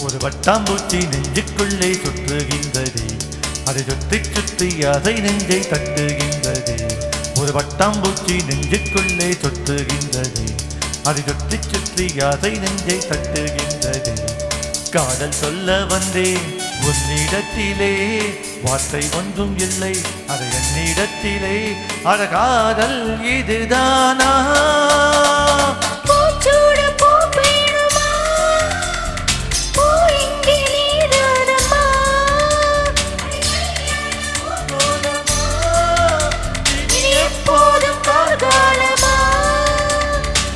ஒரு வட்டாம்பூச்சி நெஞ்சுக்குள்ளே சுற்றுகின்றது, அதை சுற்றி சுற்றி அதை நெஞ்சை தட்டுகின்றது. ஒரு வட்டாம்பூச்சி நெஞ்சுக்குள்ளே சுற்றுகின்றது, அதை சுற்றி சுற்றி அதை நெஞ்சை தட்டுகின்றது. காதல் சொல்ல வந்தேன் உன்னிடத்திலே, வார்த்தை ஒன்றும் இல்லை அது என்னிடத்திலே. அழகாதல் இதுதானா?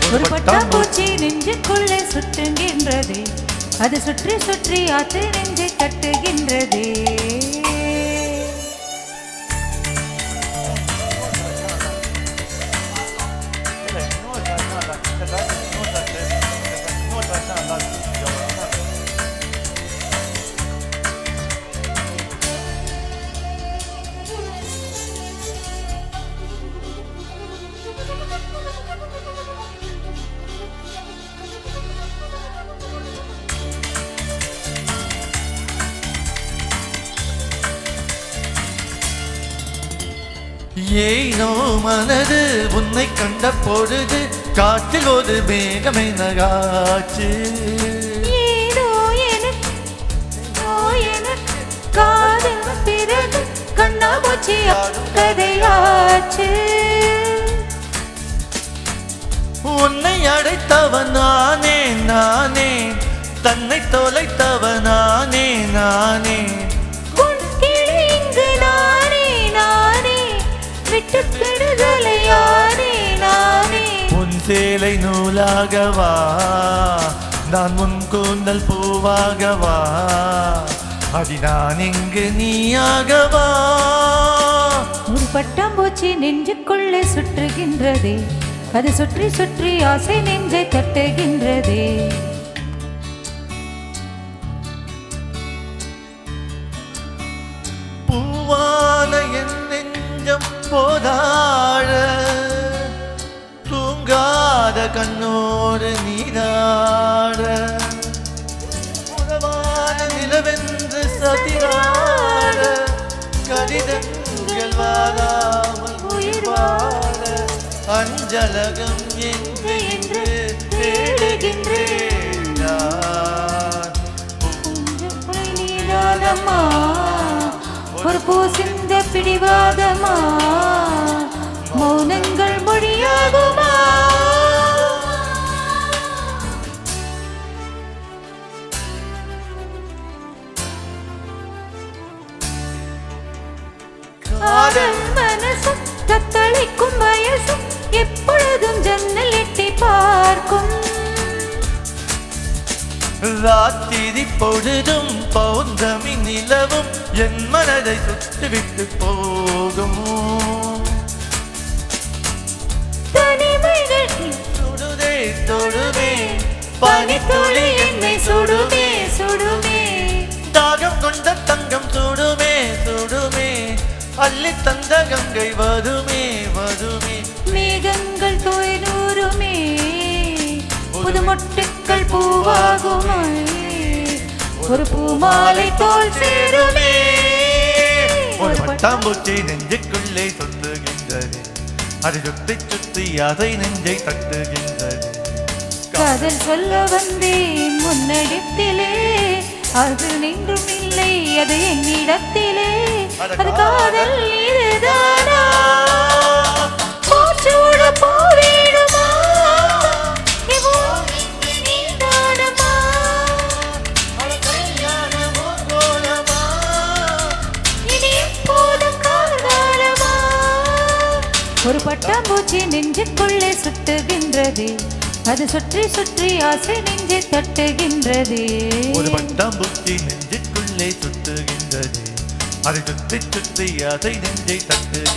ஒரு பட்டாம்பூச்சி நெஞ்சுக்குள்ளே சுற்றுகின்றது, அது சுற்றி சுற்றி ஆத்து நெஞ்சை தட்டுகின்றது. ஏனோ மனது உன்னை கண்ட பொழுது காற்றில் ஒரு மேகம் எனகாச்சு. ஏனோ எனக்கு காதல் பிறகு கண்ணா பூச்சி கதையாச்சு. உன்னை அடைத்தவன் நானே நானே, தன்னை தொலைத்தவன் நானே நானே. உன் சேலை நூலாகவா, நான் உன் கூந்தல் பூவாகவா, அடி நான் இங்கு நீயாகவா. ஒரு பட்டாம்பூச்சி நெஞ்சுக்குள்ளே சுற்றுகின்றதே, அது சுற்றி சுற்றி ஆசை நெஞ்சை தட்டுகின்றதே. பூவான என் நெஞ்சம் போதாழ, தூங்காத கண்ணோடு நீராட, உறவான நிலவென்று சதிராட, கடிதங்கள் வாராமல் உயிர் வாழ, அஞ்சலகம் என்று என்று தேடுகின்றேன் நான். நீராதமா ஒரு பூசிந்த பிடிவாதமா, மௌனங்கள் மொழியாகுமா? காதல் மனசும் தத்தளிக்கும் வயசும் எப்பொழுதும் ஜன்னல் எட்டி பார்க்கும். ராத்திரி பொழுதும் பௌர்ணமி நிலவும் என் மனதை சுட்டுவிட்டு போகும். தனிமைகள் சுடுதே தொடுவே, பனித்துளி என்னை சுடுமே சுடுமே. தாகம் கொண்ட தங்கம் சுடுமே சுடுமே, அள்ளி தந்த கங்கை வருமே வருமே. மேகங்கள் தோய்நூறுமே, புது மொட்டுக்கள் பூவாகுமே, ஒரு பூமாலை தோல் சேருமே. ஒரு பட்டாம்பூச்சி நெஞ்சுக்குள்ளே சுற்றுகின்றது, அதை சுற்றி சுற்றி அதை நெஞ்சை தட்டுகின்றது. காதல் சொல்ல வந்தேன் முன்னடித்திலே, அது நின்றும் இல்லை அது என்னிடத்திலே. அது காதல் இதுதானா? பூச்சூட போவேடுமா, ஒரு பட்டாம்பூச்சி நெஞ்சுக்குள்ளே சுட்டுகின்றது, அது சுற்றி சுற்றி ஆசை நெஞ்சை தட்டுகின்றது. ஒரு பட்டாம்பூச்சி நெஞ்சுக்குள்ளே சுற்றுகின்றது, அதை சுற்றி சுற்றி அதை நெஞ்சை தட்டுகின்றது.